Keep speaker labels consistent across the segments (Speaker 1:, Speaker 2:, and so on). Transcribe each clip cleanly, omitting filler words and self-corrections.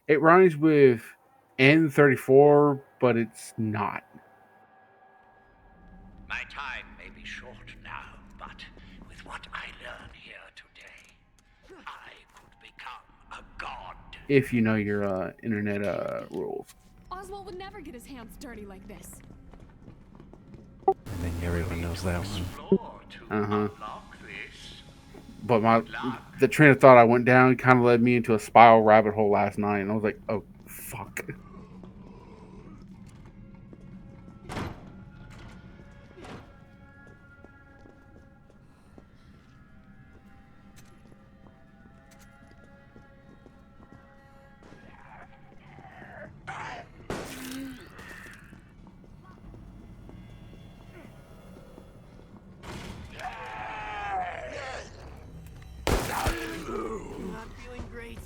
Speaker 1: It rhymes with N34, but it's not.
Speaker 2: My time may be short now, but with what I learn here today, I could become a god.
Speaker 1: If you know your internet rules.
Speaker 3: Oswald would never get his hands dirty like this.
Speaker 4: I think everyone knows that one.
Speaker 2: Explore to
Speaker 1: Uh-huh.
Speaker 2: unlock this.
Speaker 1: But the train of thought I went down kind of led me into a spiral rabbit hole last night, and I was like, oh fuck.
Speaker 5: Not feeling great.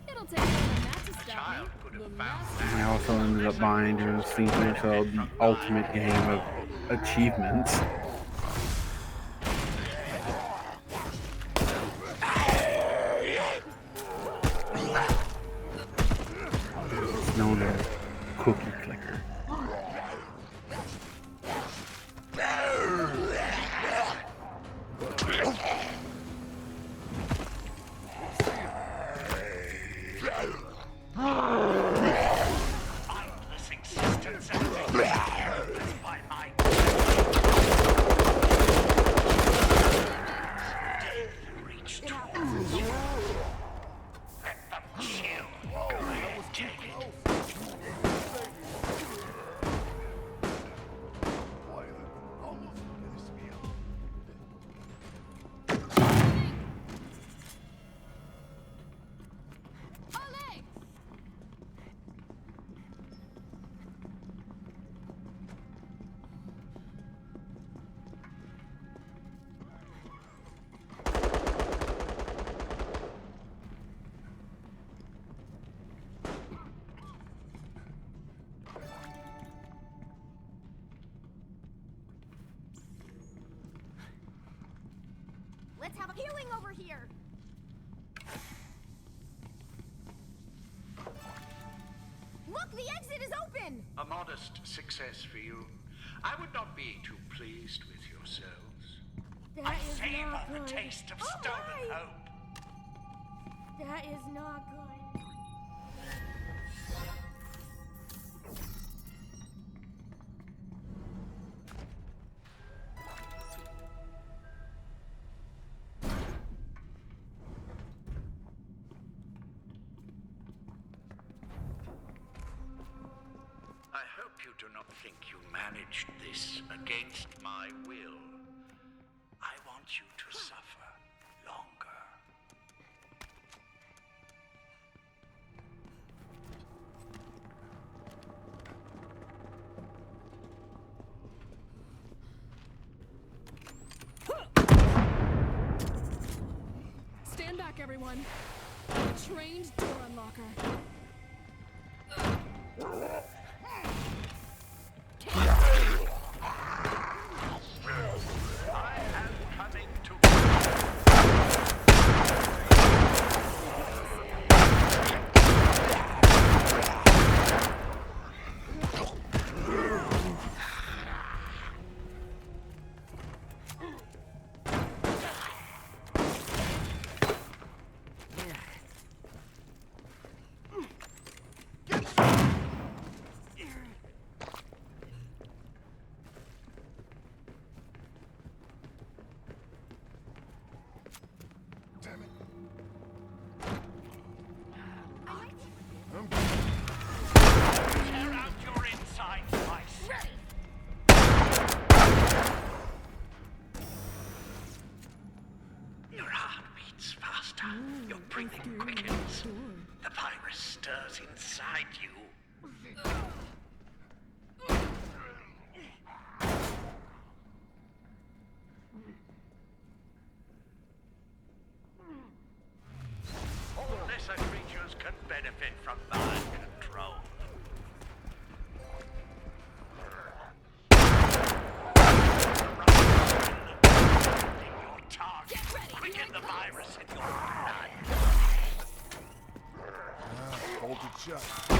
Speaker 3: It'll take more than that to stop
Speaker 2: Child
Speaker 3: me.
Speaker 2: could have
Speaker 3: The
Speaker 2: found
Speaker 3: master-
Speaker 1: I also ended up buying during Steam Sale the ultimate game of achievements. It's known as Cookie Clicker.
Speaker 2: mindless existence and that's by my reach towards you. Let them chill. Go ahead, take it.
Speaker 3: Ole!
Speaker 6: Let's have a healing over here. Look, the exit is open.
Speaker 2: A modest success for you. I would not be too pleased with yourselves.
Speaker 6: That is
Speaker 2: Savor
Speaker 6: not
Speaker 2: the
Speaker 6: good.
Speaker 2: taste of
Speaker 6: Oh,
Speaker 2: stolen
Speaker 6: wait.
Speaker 2: hope.
Speaker 6: That is not good.
Speaker 2: I hope you do not think you managed this against my will. I want you to suffer longer.
Speaker 3: Stand back, everyone. A trained door unlocker.
Speaker 2: I am coming to. Tear out your insides, Vice. Your heart beats faster. Your breathing quickens. The virus stirs inside you. All lesser creatures can benefit from mind control.
Speaker 5: shut.
Speaker 2: I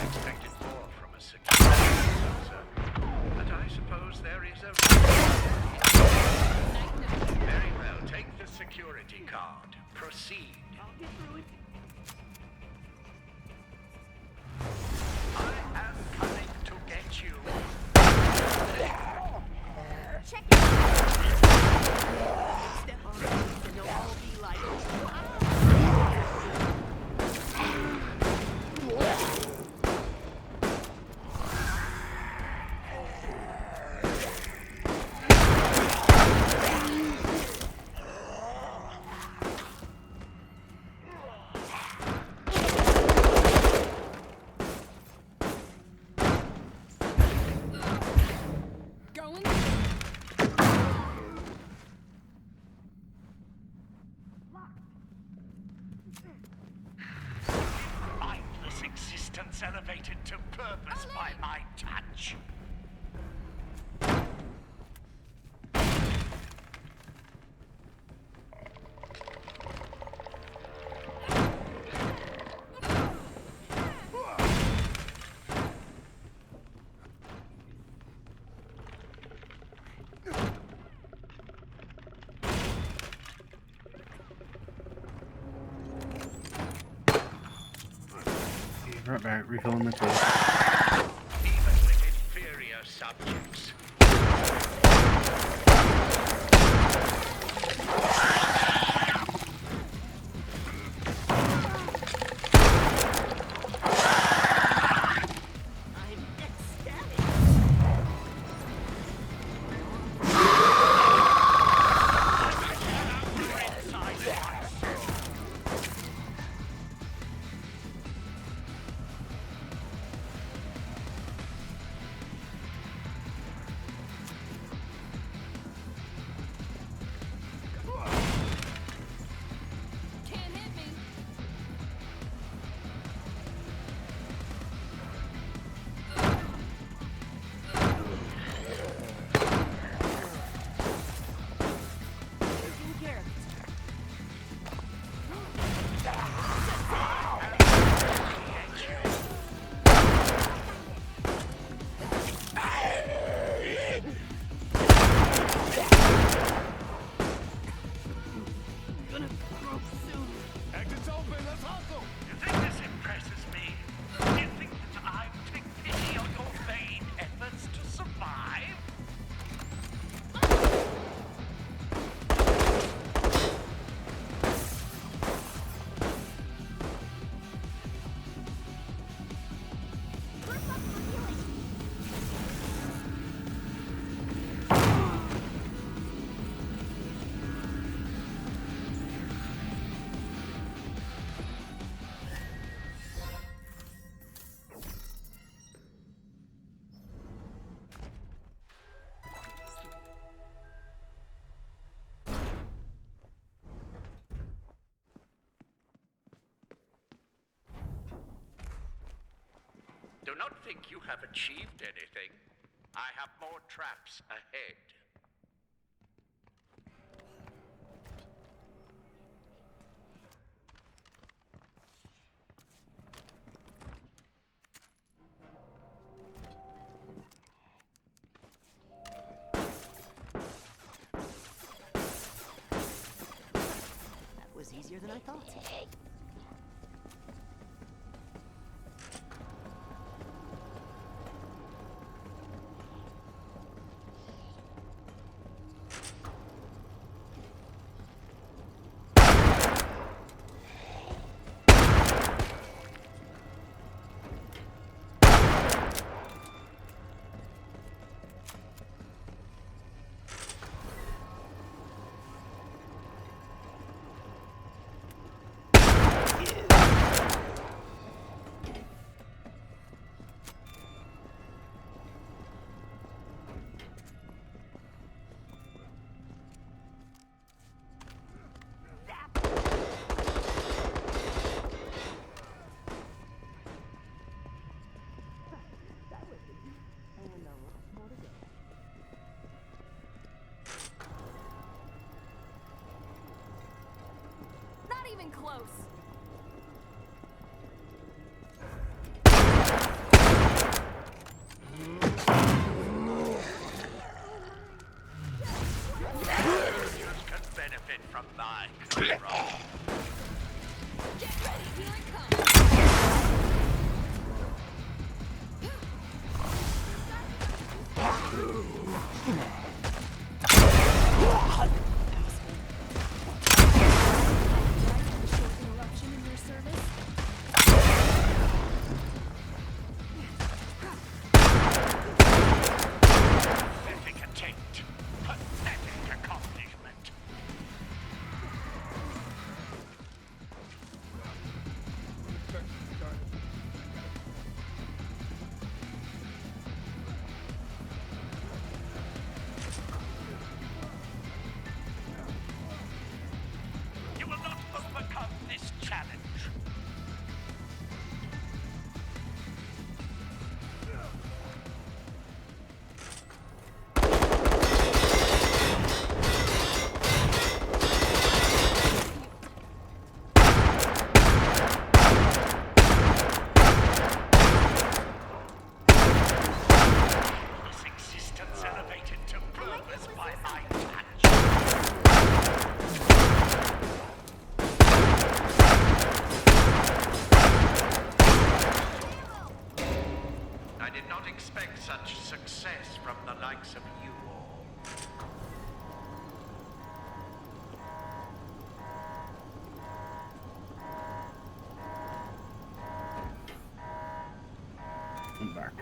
Speaker 2: expected more from a security officer, but I suppose there is a... Very well, take the security card. Proceed. I am coming to get you.
Speaker 6: Check it out.
Speaker 7: Step on it, and they'll all be like,
Speaker 3: Going?
Speaker 2: Mindless existence elevated to purpose by my touch.
Speaker 1: Right back, refilling my tape.
Speaker 2: Even with inferior subjects.
Speaker 7: I'm ecstatic.
Speaker 3: Can't hit me.
Speaker 7: Taking care of it. Gonna broke soon.
Speaker 5: Exit's open, let's hustle!
Speaker 2: You think this impresses me? Do you think that I would take pity on your vain efforts to survive?
Speaker 6: We're fucking healing.
Speaker 2: Do not think you have achieved anything. I have more traps ahead.
Speaker 7: That was easier than I thought.
Speaker 3: even close.
Speaker 2: Can benefit from thy control.
Speaker 3: Get ready, here it comes. Short interruption in your service.
Speaker 2: Pathetic attempt. Pathetic accomplishment. You will not overcome this challenge. This existence elevated to purpose by my touch. I did not expect such success from the likes of you all.
Speaker 1: I'm back.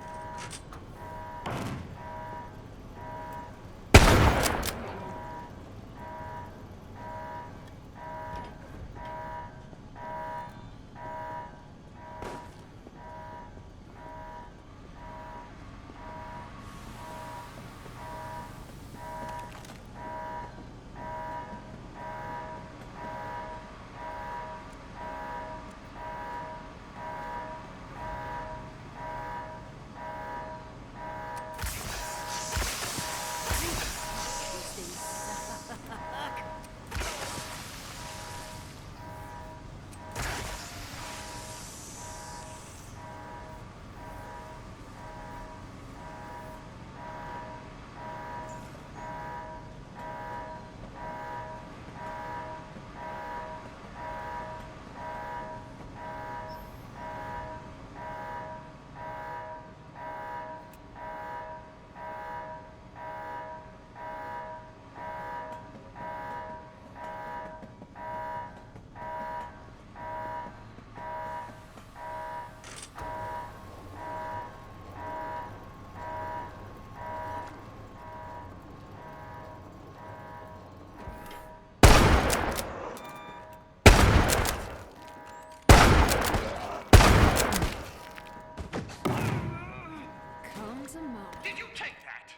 Speaker 3: Come to mama.
Speaker 2: Did you take that?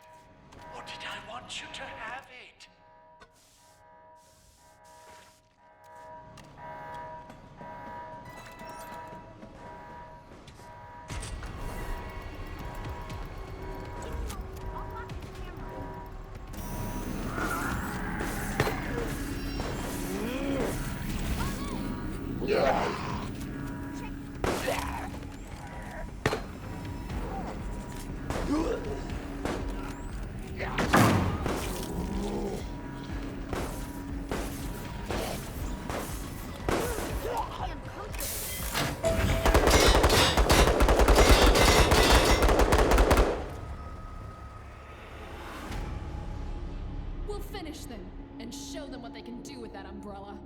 Speaker 2: Or did I want you to have it?
Speaker 6: Unlock the camera.
Speaker 3: We'll finish them and show them what they can do with that umbrella.